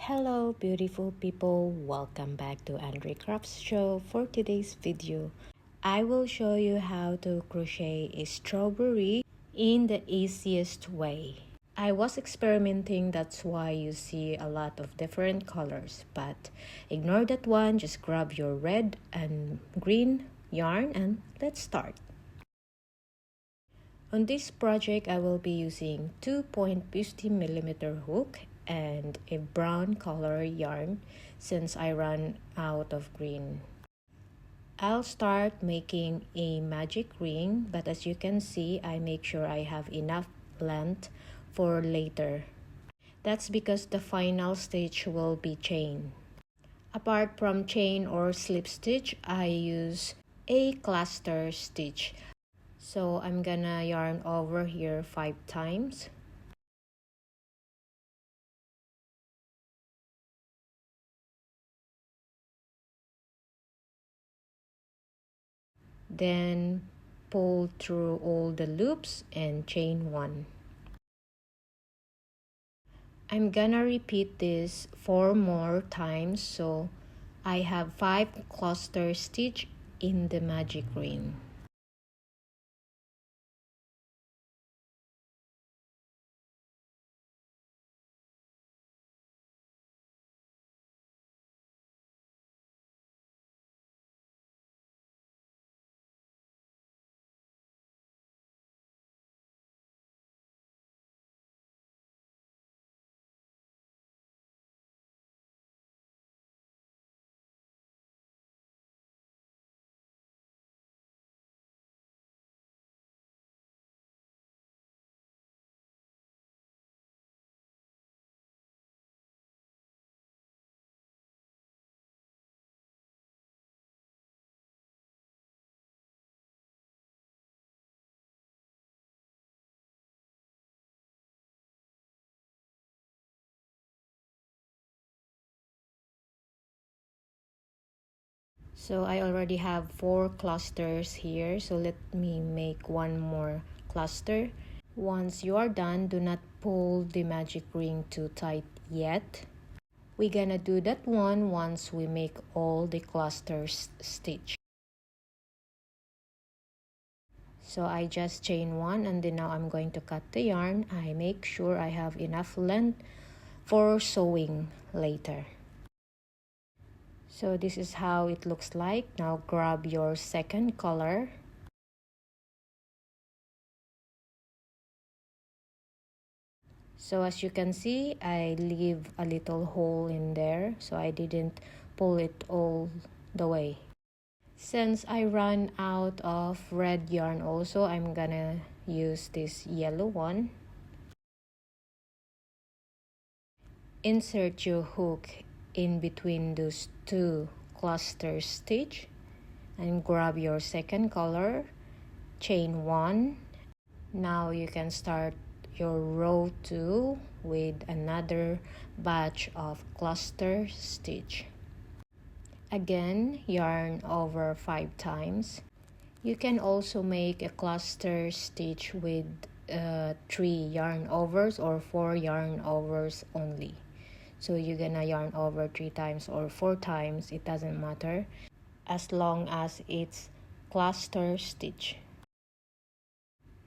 Hello beautiful people, welcome back to Andre Crafts Show. For today's video, I will show you how to crochet a strawberry in the easiest way. I was experimenting, that's why you see a lot of different colors, but ignore that one. Just grab your red and green yarn and let's start. On this project, I will be using 2.50mm hook and a brown color yarn since I ran out of green. I'll start making a magic ring, but as you can see, I make sure I have enough length for later. That's because the final stitch will be chain. Apart from chain or slip stitch, I use a cluster stitch. So I'm gonna yarn over here 5 times. Then pull through all the loops and chain 1. I'm gonna repeat this 4 more times, so I have 5 cluster stitch in the magic ring. So I already have 4 clusters here, so let me make one more cluster. Once you are done, do not pull the magic ring too tight yet. We're gonna do that one once we make all the clusters stitch. So I just chain 1 and then now I'm going to cut the yarn. I make sure I have enough length for sewing later. So this is how it looks like. Now grab your second color. So as you can see, I leave a little hole in there, so I didn't pull it all the way. Since I ran out of red yarn also, I'm gonna use this yellow one. Insert your hook in between those 2 cluster stitch and grab your second color, chain 1. Now you can start your row 2 with another batch of cluster stitch. Again, yarn over 5 times. You can also make a cluster stitch with 3 yarn overs or 4 yarn overs only. So you're gonna yarn over 3 times or 4 times, it doesn't matter, as long as it's cluster stitch.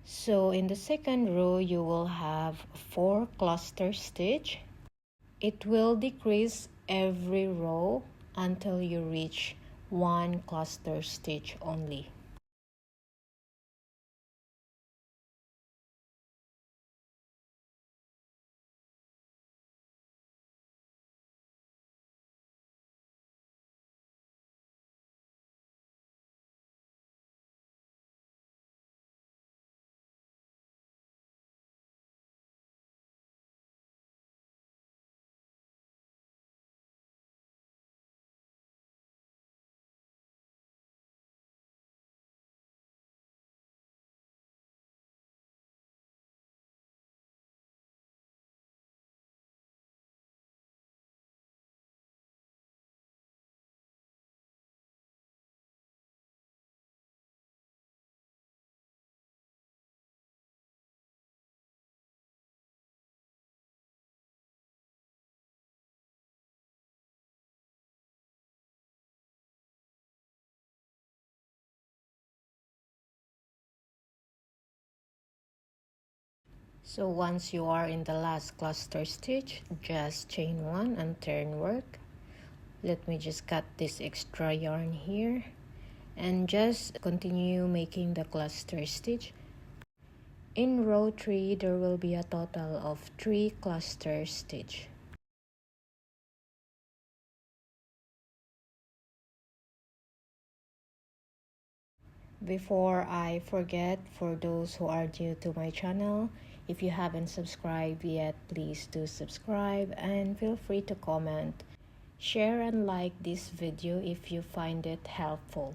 So in the second row, you will have 4 cluster stitch. It will decrease every row until you reach 1 cluster stitch only. So once you are in the last cluster stitch, just chain 1 and turn work. Let me just cut this extra yarn here and just continue making the cluster stitch. In row 3, there will be a total of 3 cluster stitch. Before I forget, for those who are new to my channel, if you haven't subscribed yet, please do subscribe and feel free to comment, share and like this video if you find it helpful.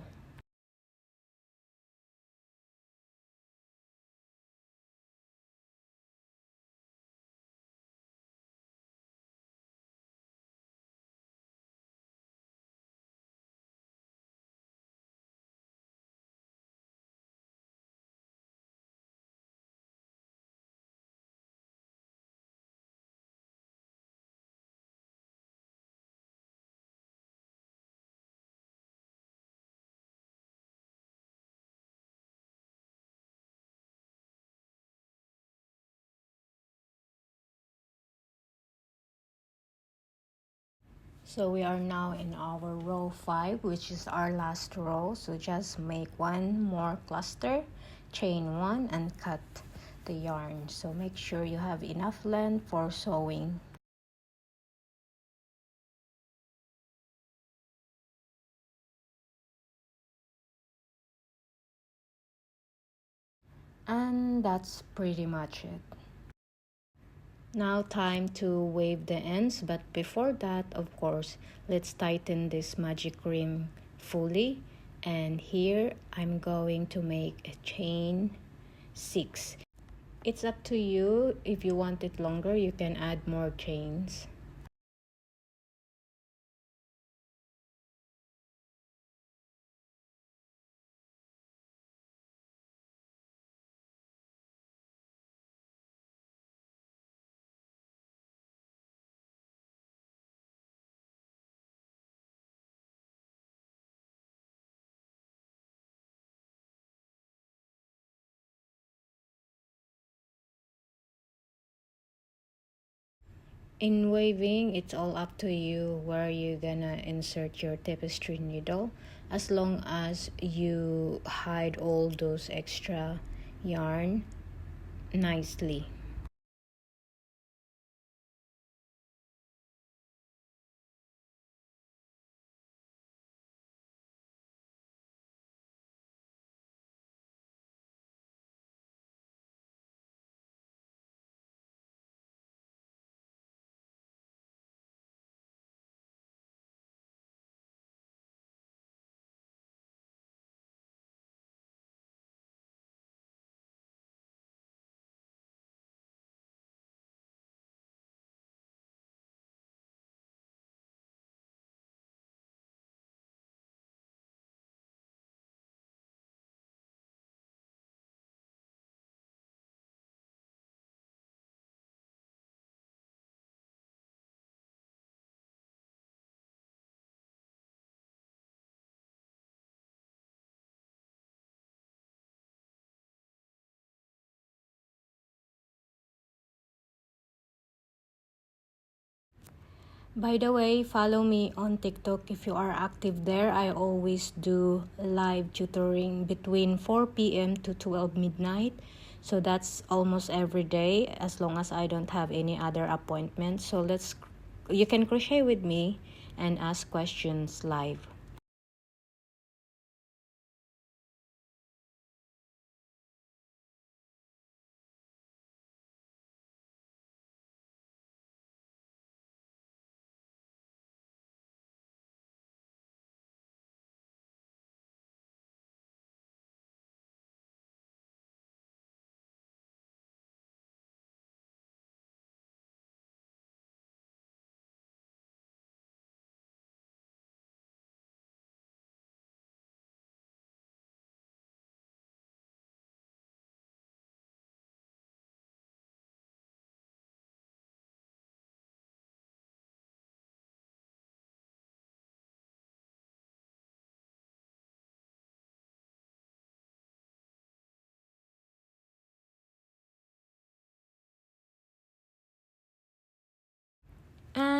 So we are now in our row 5, which is our last row. So just make one more cluster, chain 1 and cut the yarn. So make sure you have enough length for sewing. And that's pretty much it. Now time to wave the ends, but before that, of course, let's tighten this magic ring fully. And here I'm going to make a chain 6. It's up to you. If you want it longer, you can add more chains. In waving, it's all up to you where you're gonna insert your tapestry needle, as long as you hide all those extra yarn nicely. By the way, follow me on TikTok if you are active there. I always do live tutoring between 4 p.m. to 12 midnight. So that's almost every day, as long as I don't have any other appointments. So you can crochet with me and ask questions live.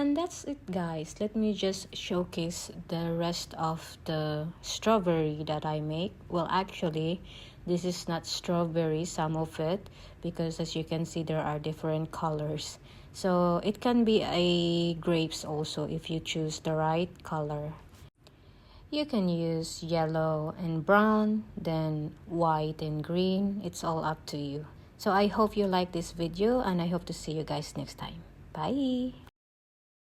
And that's it, guys. Let me just showcase the rest of the strawberry that I make. Well, actually, this is not strawberry, some of it, because as you can see, there are different colors. So it can be a grapes also if you choose the right color. You can use yellow and brown, then white and green. It's all up to you. So I hope you like this video, and I hope to see you guys next time. Bye!